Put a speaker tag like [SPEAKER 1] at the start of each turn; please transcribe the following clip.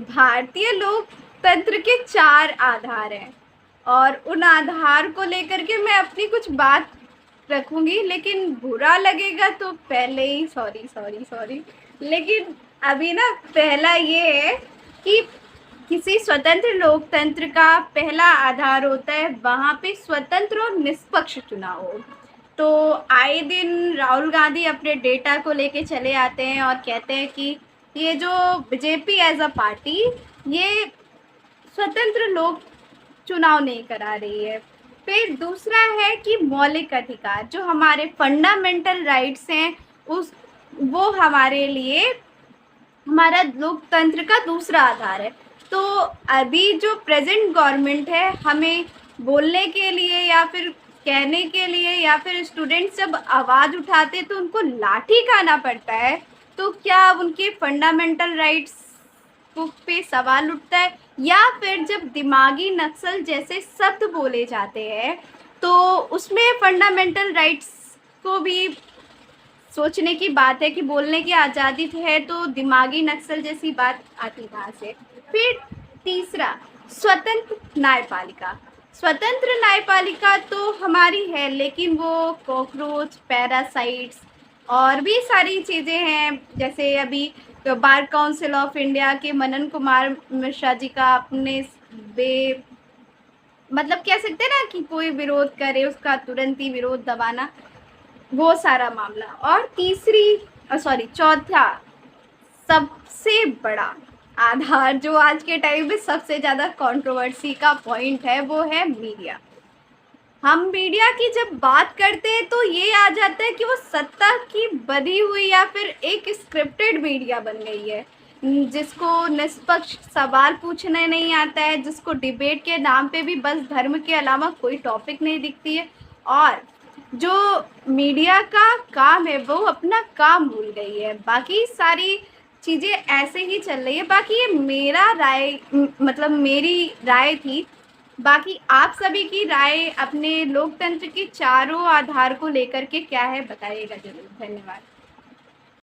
[SPEAKER 1] भारतीय लोकतंत्र के 4 आधार हैं और उन आधार को लेकर के मैं अपनी कुछ बात रखूंगी, लेकिन बुरा लगेगा तो पहले ही सॉरी सॉरी सॉरी। लेकिन अभी ना पहला ये है कि किसी स्वतंत्र लोकतंत्र का पहला आधार होता है वहाँ पे स्वतंत्र और निष्पक्ष चुनाव हो। तो आए दिन राहुल गांधी अपने डेटा को लेके चले आते हैं और कहते हैं कि ये जो बीजेपी एज अ पार्टी ये स्वतंत्र लोक चुनाव नहीं करा रही है। फिर दूसरा है कि मौलिक अधिकार जो हमारे फंडामेंटल राइट्स हैं उस वो हमारे लिए हमारा लोकतंत्र का दूसरा आधार है। तो अभी जो प्रेजेंट गवर्नमेंट है हमें बोलने के लिए या फिर कहने के लिए या फिर स्टूडेंट्स जब आवाज़ उठाते तो उनको लाठी खाना पड़ता है, तो क्या उनके फंडामेंटल राइट्स पे सवाल उठता है? या फिर जब दिमागी नक्सल जैसे शब्द बोले जाते हैं तो उसमें फंडामेंटल राइट्स को भी सोचने की बात है कि बोलने की आज़ादी है, तो दिमागी नक्सल जैसी बात आती कहाँ से? फिर तीसरा, स्वतंत्र न्यायपालिका। स्वतंत्र न्यायपालिका तो हमारी है, लेकिन वो कॉकरोच, पैरासाइट्स और भी सारी चीज़ें हैं। जैसे अभी तो बार काउंसिल ऑफ इंडिया के मनन कुमार मिश्रा जी का अपने बे मतलब कह सकते हैं ना कि कोई विरोध करे उसका तुरंत ही विरोध दबाना, वो सारा मामला। और चौथा सबसे बड़ा आधार जो आज के टाइम में सबसे ज़्यादा कंट्रोवर्सी का पॉइंट है वो है मीडिया। हम मीडिया की जब बात करते हैं तो ये आ जाता है कि वो सत्ता की बधी हुई या फिर एक स्क्रिप्टेड मीडिया बन गई है, जिसको निष्पक्ष सवाल पूछने नहीं आता है, जिसको डिबेट के नाम पे भी बस धर्म के अलावा कोई टॉपिक नहीं दिखती है। और जो मीडिया का काम है वो अपना काम भूल गई है, बाकी सारी चीज़ें ऐसे ही चल रही है। बाकी ये मेरा राय मतलब मेरी राय थी। बाकी आप सभी की राय अपने लोकतंत्र के चारों आधार को लेकर के क्या है बताइएगा जरूर। धन्यवाद।